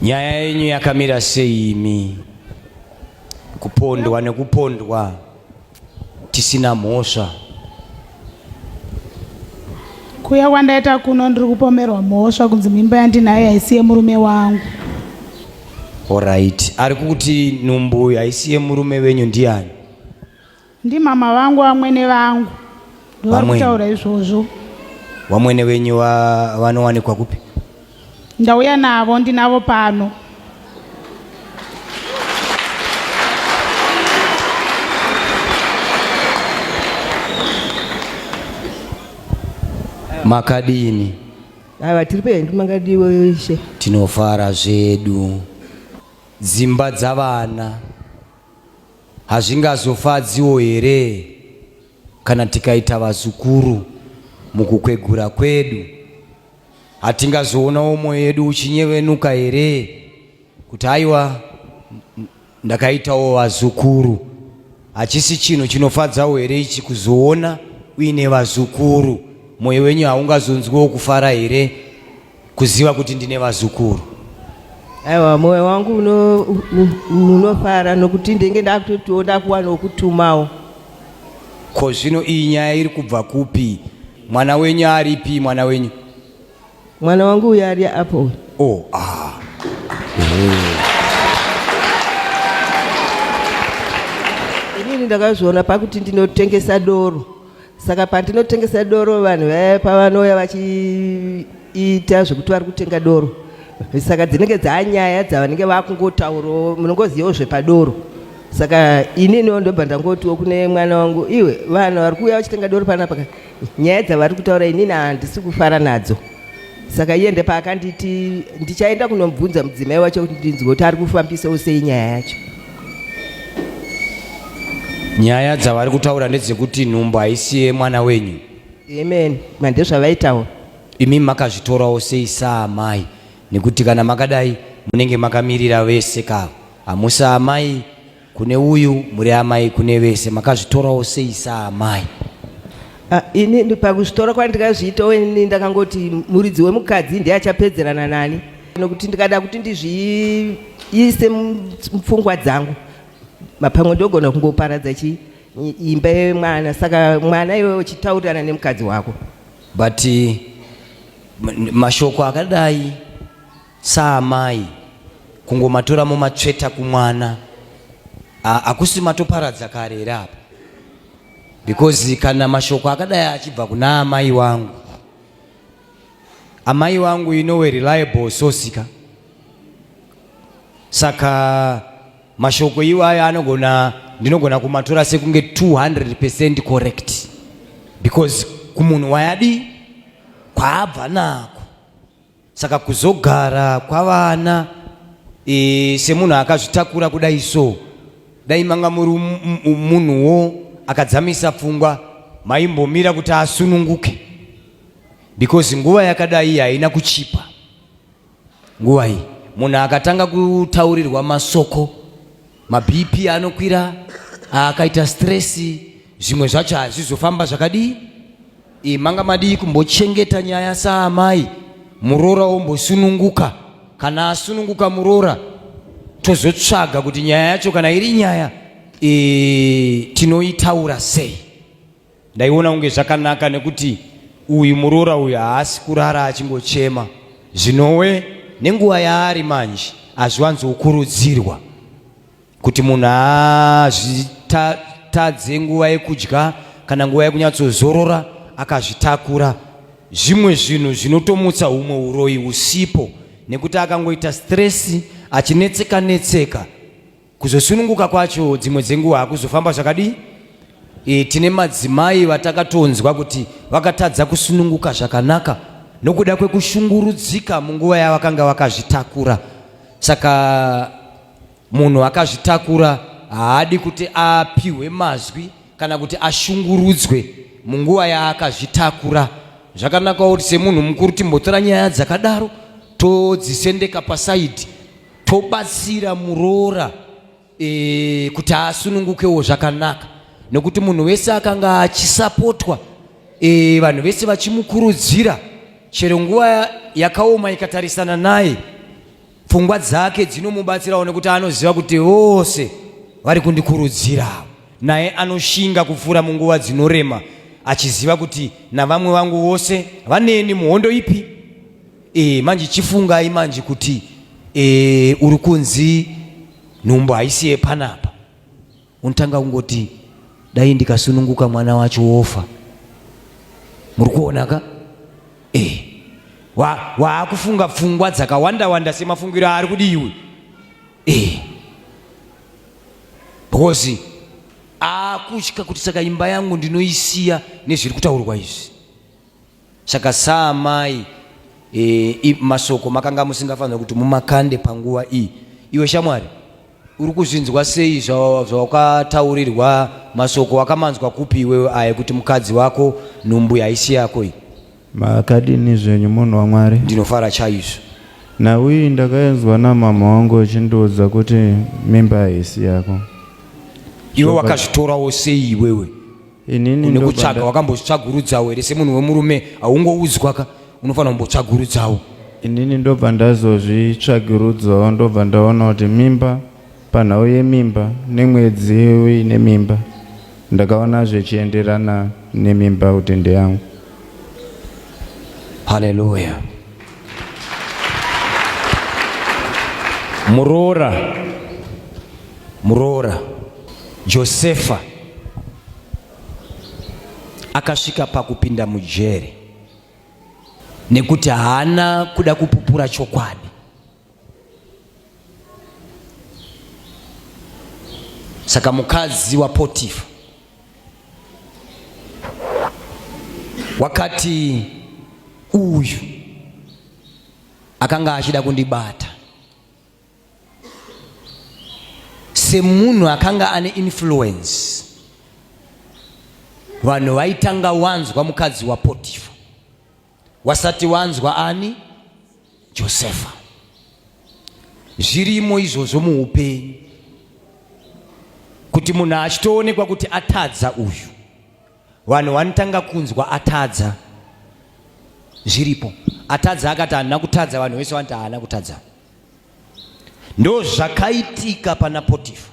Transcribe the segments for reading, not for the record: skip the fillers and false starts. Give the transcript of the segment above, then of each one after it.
Nyaya yenyu yakamira seimi? Kupondwa nekupondwa tisina mhosva. Kuya kwandaita kuno ndiri kupomerwa mhosva kunzi mimba yandinayo haisiye murume wangu. Alright. Ari kuti nhumbu haisiye murume wenyu ndiani? Ndi mama vangu vamwene vangu ndovari kutaura izvozvo. Vamwene wenyu vanowanikwa kupi? Ndauya navo, ndinavo pano. Makadini? Ava tiri pendi makadiwa weshe. Tinofara zvedu. Dzimba dzavana hazvingazofadziwo here kana tikaita vazukuru mukukwegura kwedu? Hatingazoonawo mwoyo yedu uchinyevenuka here kuti aiwa ndakaitawo vazukuru? Hachisi chinhu chinofadzawo here ichi kuzoona uine vazukuru? Mwoyo wenyu haungazonzwiwo kufara here kuziva kuti ndine vazukuru? Aiwa, mwoyo wangu unofara nokuti ndenge ndakutotiwo ndakuwanawo kutumawo. Ko zvino iyi nyaya iri kubva kupi? Mwana wenyu aripi? Mwana wenyu? Mwana wangu uyu ari apo. Oh, Inini ndakazviona pakuti ndinotengesa doro. Saka pandinotengesa doro vanhu vaya pavanouya vachiita zvekuti vari kutenga doro. Saka dzinenge dzanyaya dzavanenge vakungotaurawo, munongozivawo zvepadoro. Saka ininiwo ndobva ndangotiwo kune mwana wangu, iwe vanhu vari kuuya vachitenga doro panapa, nyaya dzavari kutaura inini handisi kufara nadzo. Saka iende paakanditi ndichaenda kunomubvunza mudzimai wacho kuti ndinzwe kuti ari kufambisawo sei nyaya yacho. Nyaya dzavari kutaura ndedzekuti nhumbu haisiye mwana wenyu? Amen, mandezvavaitaura. Imi makazvitorawo sei saamai? Nekuti kana makadai munenge makamirira vese ka, hamusi amai kune uyu, muri amai kune vese. Makazvitorawo sei saamai? Ini pakuzvitora kwandikazviitawo ini ndakangoti muridzi wemukadzi ndiye achapedzerana nani, nokuti ndikada kuti ndizviise mupfungwa dzangu mapamwe ndogona kungoparadza imba yemwana. Saka mwana iwe uchitaurirana nemukadzi wako. But mashoko akadai saamai kungomatora mumatsveta kumwana hakusi matoparadza kare here apa? Because kana mashoko akadai achibva kuna amai wangu, amai wangu inowe reliable source ka. Saka mashoko iwaya ndinogona kumatora sekunge 200% correct, because kumunhu wayadi kwaabva nako. Saka kuzogara kwavana semunhu akazvitakura kudai so, dai manga muri munhuwo akadzamisa pfungwa maimbomira kuti asununguke, because nguva yakadai haina kuchipa. Nguva iyi munhu akatanga kutaurirwa masoko, maBP anokwira, akaita stress, zvimwe zvacho hazvizofamba zvakadii. Manga madii kumbochengeta nyaya saamai, murora ombosununguka. Kana asununguka murora, tozotsvaga kuti nyaya yacho kana iri nyaya tinoitaura sei. Ndaiona unge zvakanaka, nekuti uyu murora uyu haasi kurara achingochema. Zvinowe nenguva yaari manje hazviwanzokurudzirwa kuti munhu azvitadze nguva yekudya kana nguva yekunyatsozorora akazvitakura. Zvimwe zvinhu zvinotomutsa humwe uroyi usipo, nekuti akangoita stress achinetseka kuzosununguka kwacho dzimwe dzenguva hakuzofamba zvakadii. Tine madzimai vatakatonzwa kuti vakatadza kusununguka zvakanaka nokuda kwekushungurudzika munguva yavakanga vakazvitakura. Saka munhu akazvitakura haadi kuti apiwe mazwi kana kuti ashungurudzwe munguva yaakazvitakura. Zvakanaka kuti semunhu mukuru timbotora nyaya dzakadaro todzisendeka pasaidi, tobatsira murora kuti asunungukewo zvakanaka, nekuti munhu wese akanga achisapotwa, vanhu vese vachimukurudzira, chero nguva yakaoma ikatarisana naye, pfungwa dzake dzinomubatsira one kuti anoziva kuti vose vari kundikurudzira, naye anoshinga kufura munguva dzinorema achiziva kuti navamwe vangu vose vaneni muhondo ipi. Manje chifungai manje kuti uri kunzi nhumbu haisiye panapa, unotanga kungoti dai ndikasununguka mwana wacho wofa. Muri kuona ka? Waakufunga pfungwa dzakawanda semafungiro ari kudiwe. Because akutya kuti saka imba yangu ndinoisiya nezviri kutaurwa izvi. Saka saamai masoko makanga musingafanira kuti mumakande panguva iyi. Iwe shamwari uri kuzvinzwa sei zvawakataurirwa masoko wakamanzwa kupi iwewe aya kuti mukadzi wako nhumbu yaisi yako iyi? Makadini zvenyu munhu waMwari? Ndinofara chaizvo. Nauyi ndakaenzwa namama wangu achindiudza kuti mimba haisi yako. Iwe wakazvitorawo sei iwewe? Inini nekutsvaga wakambotsvagurudzawo here semunhu wemurume haungoudzwa ka? Unofanira kumbotsvagurudzawo. Inini ndobva ndazozvitsvagurudzawo, ndobva ndaona kuti mimba panhau yemimba nemwedzi uine mimba ndakaona zvichienderana nemimba kuti ndeyangu. Haleluya. Muroora Josefa akasvika pakupinda mujeri nekuti haana kuda kupupura chokwadi. Saka mukadzi waPotifa wakati uyu akanga achida kundibata semunhu akanga ane influence, vanhu vaitanga wanzwa mukadzi waPotifa wasati wanzwa ani Josefa. Zvirimo izvozvo muupenyu kuti munhu achitoonekwa kuti atadza uyu, vanhu vanotanga kunzwa atadza. Zviripo atadza akati haana kutadza, vanhu vese vanoti haana kutadza. Ndo zvakaitika pana Potifa.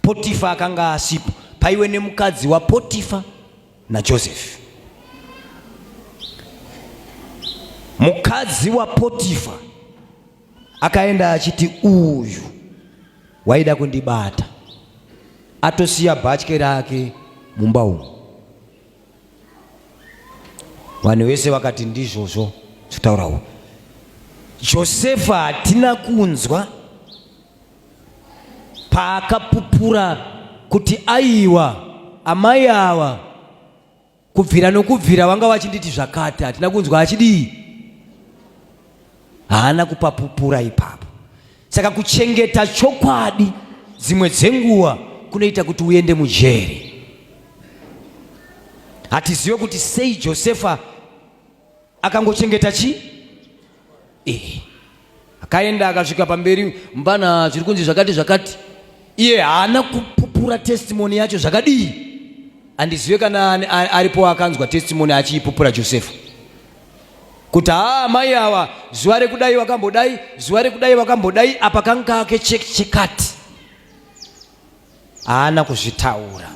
Potifa akanga asipo, paiwe nemukadzi waPotifa naJosefu. Mukadzi waPotifa akaenda achiti uyu waida kundibata, atosiya bhatya rake mumba umu. Vanhu vese vakati ndizvozvo zvitaurawo. Josefa hatina kunzwa paakapupura kuti aiwa amai ava kubvira nokubvira vanga vachinditi zvakati, hatina kunzwa achidii, haana kupapupura ipapo. Saka kuchengeta chokwadi dzimwe dzenguva kunoita kuti uende mujeri. Hatiziwe kuti sei Josefa akangochengeta chi? Akaenda akasvika pamberi, mbana zviri kunzi zvakati. Iye haana kupupura testimony yacho zvakadii. Handiziwe kana aripo akanzwa testimony achiipupura Josefa kuti mai ava zuva rekudai wakambodai, zuva rekudai wakambodai, apa kanga kake chekati. Haana kuzvitaura.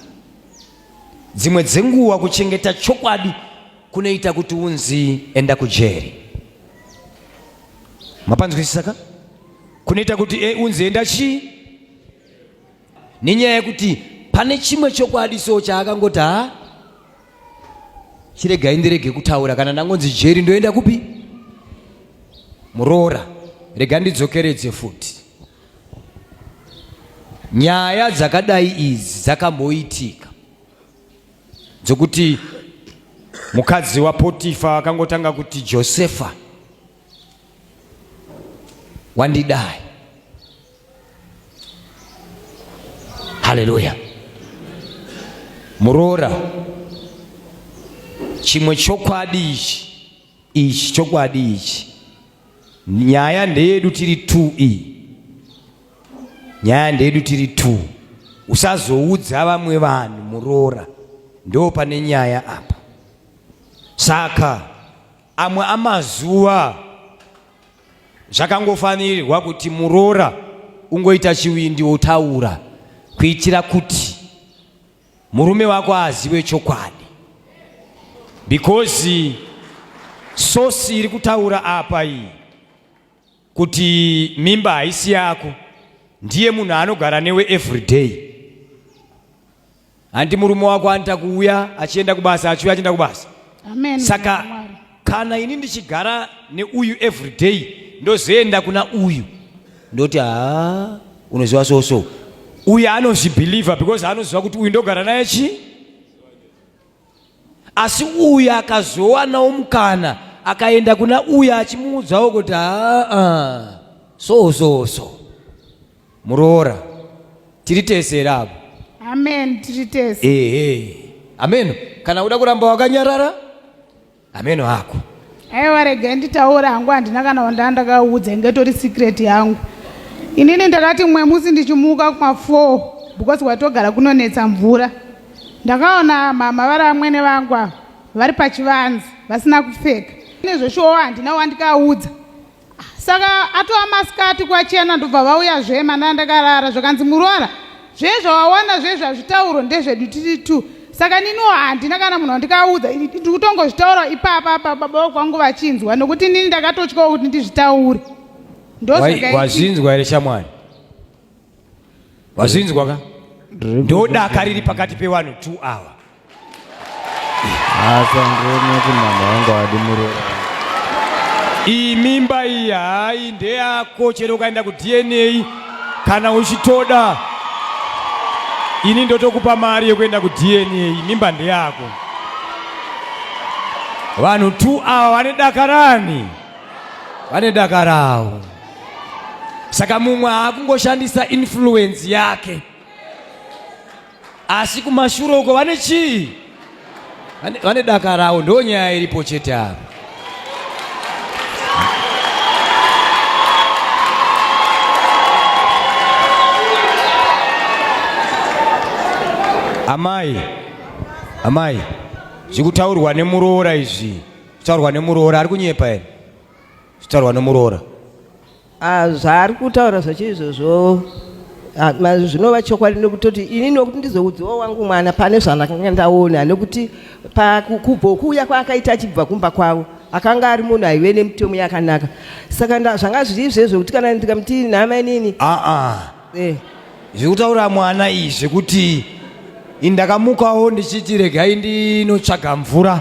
Dzimwe dzenguva kuchengeta chokwadi kunoita kuti unzi enda kujeri. Mapanzwisisa ka? Kunoita kuti unzi enda chi? Nenyaya yekuti pane chimwe chokwadi so chaakangoti chiregai ndirege kutaura, kana ndangonzi jeri ndoenda kupi? Muroora, rega ndidzokeredze futi. Nyaya dzakadai idzi dzakamboitika dzokuti mukadzi waPotifa akangotanga kuti Josefa wandidai. Haleluya. Muroora, chimwe chokwadi ichi chokwadi ichi, nyaya ndeyedu tiri tu iyi, nyaya ndeyedu tiri tu. Usazoudza vamwe vanhu muroora, ndo pane nyaya apa. Saka amwe amazuva zvakangofanirwa kuti muroora ungoita chiwindi wotaura kuitira kuti murume wako azive chokwadi, because sosi iri kutaura apa iyi kuti mimba haisi yako ndiye munhu anogara newe everyday. Handi murume wako anoita kuuya achienda kubasa achiuya achienda kubasa. Amen. Saka kana ini ndichigara neuyu everyday ndozoenda kuna uyu ndoti unoziva so uyu anozvibhilivha because anoziva kuti uyu ndogara naye chi. Asi uyu akazowanawo mukana akaenda kuna uyu achimuudzawo kuti so muroora tiri tese rapo. Amen, tiri tese. Amen. Kana uda kuramba wakanyarara ameno hako. Aiwa rega nditaura hangu handina kana ndakaudza ngetori secret yangu. Inini ndakati mwe musi ndichimuka kuma4 because watogara kunonetsa mvura. Ndakaona mama vari amwene vangu vari pachivanze vasina kupfeka. Nezveshowa handina wandikaudza. Saka atova masikati kwachena ndobva vauya zvema nandakarara zvakanzi muroora zvezvo waona zvezvo hazvitauro ndezvedu tiri tu. Saka niniwo handina kana munhu wandikaudza ndiri kutongozvitaura ipapa baba kwangu vachinzwa nokuti nini ndakatotyawo kuti ndizvitaure. Wazvinzwa here shamwari? Wazvinzwa ka? Ndodaka riri pakati pevanhu 2 hour. Asangoti mama wangu adi muroora. Iyi mimba iyi hai ndeyako chero ukaenda kuDNA kana uchitoda. Ini ndotokupa mari yekuenda kuDNA, mimba ndeyako. Vanhu 2 hour vanedakarani? Vanedakarawo. Saka mumwe akungoshandisa influence yake. Asi kumashure uko vane chii? Vanedakarawo, ndo nyaya iripo chete apa. Amai, zvikutaurwa nemuroora izvi. Kutaurwa nemuroora ari kunyepa here? Kutaurwa nemuroora. Zvaari kutaura zvachiizvozvo zvinova chokwadi nokutoti ini nokuti ndizoudzawo wangu mwana pane zvandakanga ndaona nokuti kuuya kwaakaita achibva kumba kwavo akanga ari munhu aive nemitemo yakanaka. Saka zvanga zviri izvezvo kuti kana ndikamuti nhama inini zvikutaura mwana izvi kuti indakamukawo ndichiti regai ndinotsvaga mvura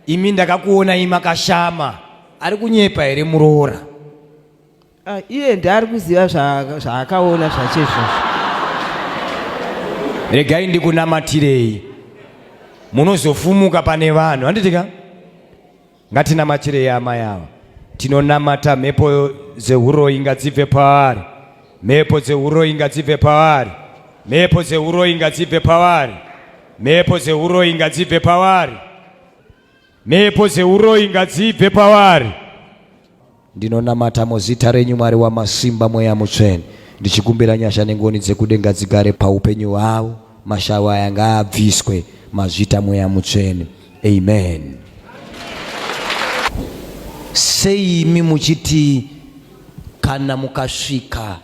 imi ndakakuona imakashama. Ari kunyepa here muroora? Iye ndaari kuziva zvaakaona zvachezvo. Regai ndikunamatirei munozofumuka pane vanhu. Handitika ngatinamatirei amai ava. Tinonamata mhepo dzeuroyi ngadzibve pavari. Mhepo dzeuroyi ngadzibve pavari. Mhepo dzeuroyi ngadzibve pavari. Mhepo dzeuroyi ngadzibve pavari. Mhepo dzeuroyi ngadzibve pavari. Ndinonamata muzita renyu Mwari wamasimba mweya mutsvene. Ndichikumbira nyasha nengoni dzekudenga dzigare paupenyu hwavo. Mashawa aya ngaabviswe mazvita mweya mutsvene. Amen. Sei imi muchiti kana mukasvika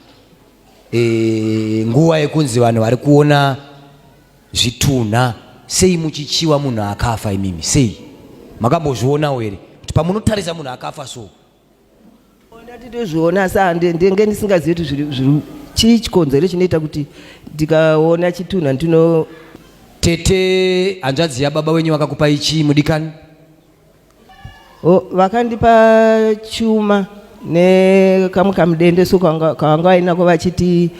nguva yekunzi vanhu vari kuona zvitunha, sei muchichiwa munhu akafa imimi? Sei? Makambozvionawo here kuti pamunotarisa munhu akafa so? Nditozviona saa ndenge ndisingazivi kuti chii chikonzero chinoita kuti ndikaona chitunha ndino. Tete hanzvadzi yababa wenyu vakakupa ichi mudikani? Vakandipa chuma nekamwe kamudendeso kavanga vainako vachiti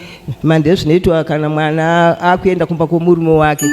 mande zvinoitwa kana mwana akuenda kumba kwomurume wake.